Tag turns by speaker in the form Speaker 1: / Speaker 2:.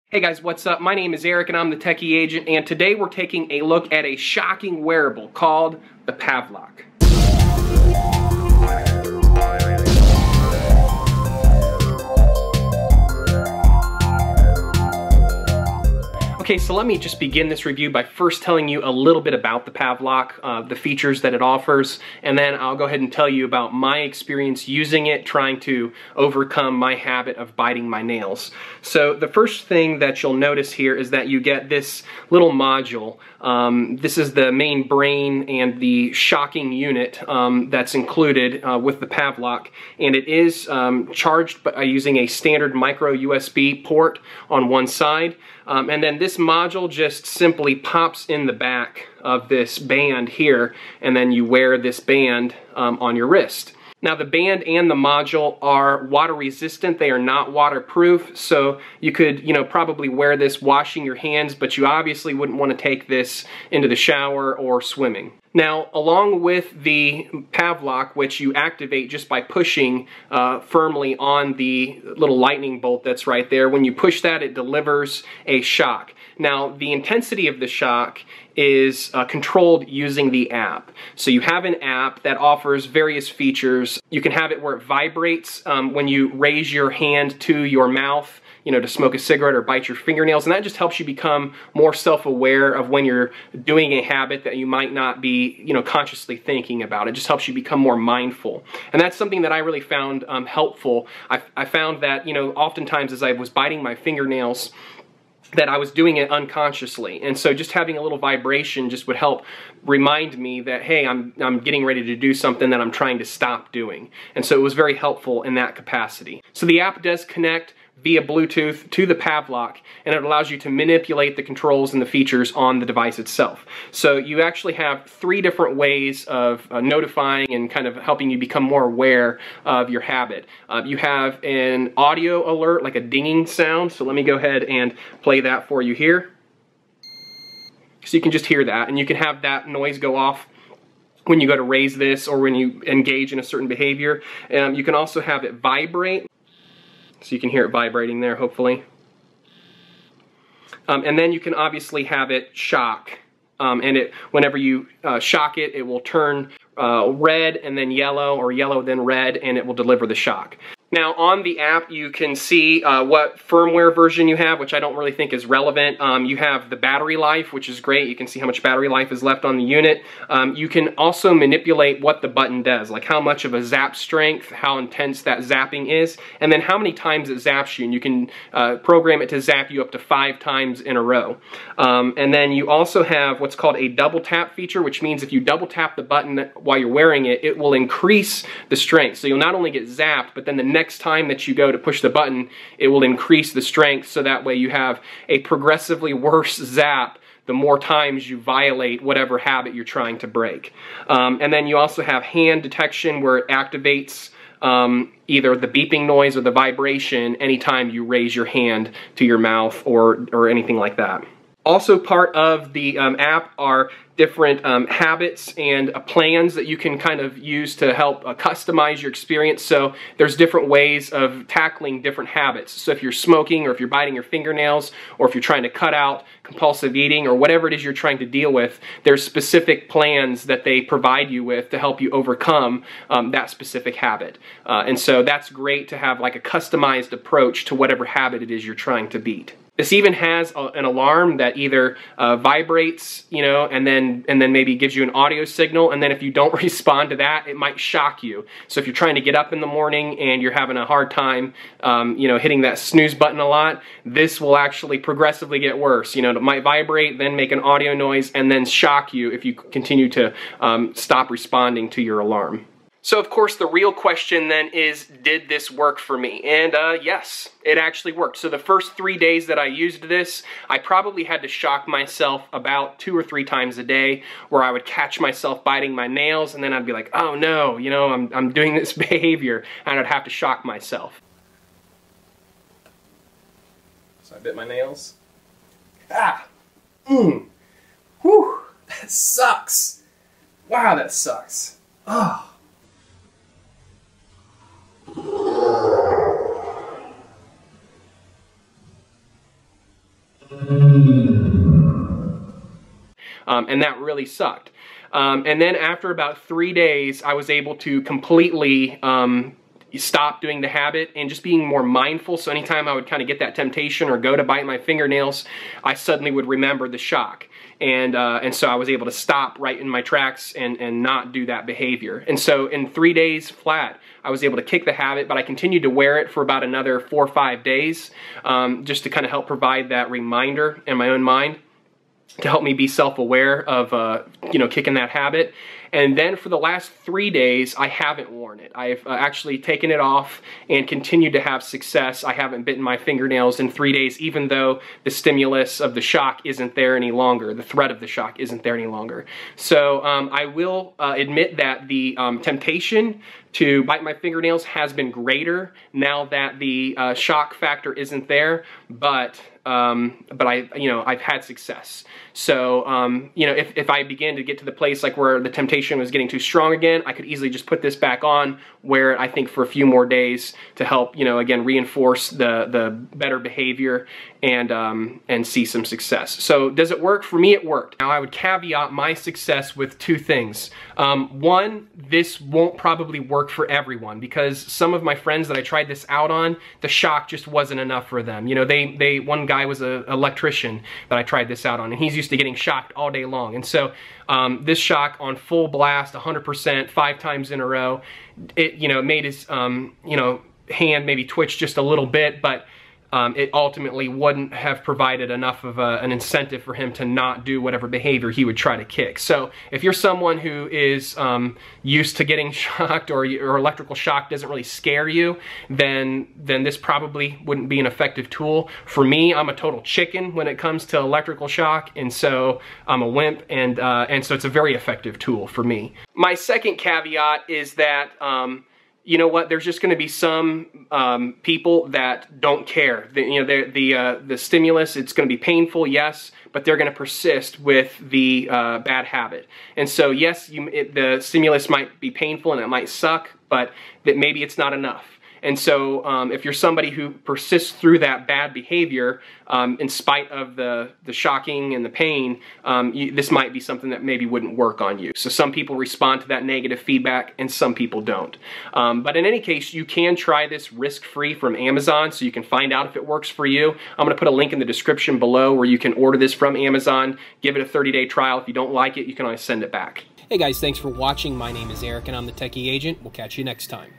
Speaker 1: Hey guys, what's up? My name is Eric and I'm the Techy agent, and today we're taking a look at a shocking wearable called the Pavlok. Okay, so let me just begin this review by first telling you a little bit about the Pavlok, the features that it offers, and then I'll go ahead and tell you about my experience using it, trying to overcome my habit of biting my nails. So the first thing that you'll notice here is that you get this little module. This is the main brain and the shocking unit that's included with the Pavlok, and it is charged by using a standard micro USB port on one side. And then this module just simply pops in the back of this band here, and then you wear this band on your wrist. Now the band and the module are water resistant. They are not waterproof, so you could, probably wear this washing your hands, but you obviously wouldn't want to take this into the shower or swimming. Now, along with the Pavlok, which you activate just by pushing firmly on the little lightning bolt that's right there, when you push that, it delivers a shock. Now, the intensity of the shock is controlled using the app. So you have an app that offers various features. You can have it where it vibrates when you raise your hand to your mouth, to smoke a cigarette or bite your fingernails, and that just helps you become more self-aware of when you're doing a habit that you might not be, consciously thinking about. It just helps you become more mindful, and that's something that I really found helpful. I found that, oftentimes as I was biting my fingernails, that I was doing it unconsciously, and so just having a little vibration just would help remind me that, hey, I'm getting ready to do something that I'm trying to stop doing, and so it was very helpful in that capacity. So the app does connect via Bluetooth to the Pavlok, and it allows you to manipulate the controls and the features on the device itself. So you actually have three different ways of notifying and kind of helping you become more aware of your habit. You have an audio alert, like a dinging sound, so let me go ahead and play that for you here. So you can just hear that, and you can have that noise go off when you go to raise this or when you engage in a certain behavior. You can also have it vibrate. So you can hear it vibrating there, hopefully. And then you can obviously have it shock. And whenever you shock it, it will turn red and then yellow, or yellow then red, and it will deliver the shock. Now on the app you can see what firmware version you have, which I don't really think is relevant. You have the battery life, which is great. You can see how much battery life is left on the unit. You can also manipulate what the button does, like how much of a zap strength, how intense that zapping is, and then how many times it zaps you. And you can program it to zap you up to 5 times in a row. And then you also have what's called a double tap feature, which means if you double tap the button while you're wearing it, it will increase the strength. So you'll not only get zapped, but then the next time that you go to push the button, it will increase the strength, so that way you have a progressively worse zap the more times you violate whatever habit you're trying to break. And then you also have hand detection, where it activates either the beeping noise or the vibration anytime you raise your hand to your mouth or anything like that. Also part of the app are different habits and plans that you can kind of use to help customize your experience. So there's different ways of tackling different habits. So if you're smoking, or if you're biting your fingernails, or if you're trying to cut out compulsive eating, or whatever it is you're trying to deal with, there's specific plans that they provide you with to help you overcome that specific habit. And so that's great to have like a customized approach to whatever habit it is you're trying to beat. This even has an alarm that either vibrates, and then maybe gives you an audio signal, and then if you don't respond to that, it might shock you. So if you're trying to get up in the morning and you're having a hard time, hitting that snooze button a lot, this will actually progressively get worse. It might vibrate, then make an audio noise, and then shock you if you continue to stop responding to your alarm. So of course the real question then is, did this work for me? And yes, it actually worked. So the first 3 days that I used this, I probably had to shock myself about 2 or 3 times a day, where I would catch myself biting my nails, and then I'd be like, oh no, I'm doing this behavior, and I'd have to shock myself. So I bit my nails. Ah! Whew! That sucks! Wow, that sucks. Oh. And that really sucked. And then after about 3 days, I was able to completely stop doing the habit and just being more mindful. So anytime I would kind of get that temptation or go to bite my fingernails, I suddenly would remember the shock. And so I was able to stop right in my tracks and not do that behavior. And so in 3 days flat, I was able to kick the habit, but I continued to wear it for about another 4 or 5 days, just to kind of help provide that reminder in my own mind, to help me be self-aware of, you know, kicking that habit. And then for the last 3 days, I haven't worn it. I've actually taken it off and continued to have success. I haven't bitten my fingernails in 3 days, even though the stimulus of the shock isn't there any longer. The threat of the shock isn't there any longer. So I will admit that the temptation to bite my fingernails has been greater now that the shock factor isn't there, but I've had success. So, you know, if I begin to get to the place like where the temptation was getting too strong again, I could easily just put this back on, wear it, I think, for a few more days to help, you know, again, reinforce the better behavior and see some success. So does it work? For me, it worked. Now, I would caveat my success with 2 things. One, this won't probably work for everyone, because some of my friends that I tried this out on, the shock just wasn't enough for them. You know, one guy was an electrician that I tried this out on, and he's used to getting shocked all day long. And so this shock on full blast, 100%, 5 times in a row, it, you know, made his, you know, hand maybe twitch just a little bit, but it ultimately wouldn't have provided enough of an incentive for him to not do whatever behavior he would try to kick. So if you're someone who is used to getting shocked, or electrical shock doesn't really scare you, then this probably wouldn't be an effective tool. For me, I'm a total chicken when it comes to electrical shock, and so I'm a wimp, and so it's a very effective tool for me. My second caveat is that you know what, there's just going to be some people that don't care. You know, the stimulus, it's going to be painful, yes, but they're going to persist with the bad habit. And so, yes, the stimulus might be painful and it might suck, but that maybe it's not enough. And so if you're somebody who persists through that bad behavior, in spite of the shocking and the pain, this might be something that maybe wouldn't work on you. So some people respond to that negative feedback and some people don't. But in any case, you can try this risk-free from Amazon, so you can find out if it works for you. I'm going to put a link in the description below where you can order this from Amazon. Give it a 30-day trial. If you don't like it, you can always send it back. Hey guys, thanks for watching. My name is Eric and I'm the Techy Agent. We'll catch you next time.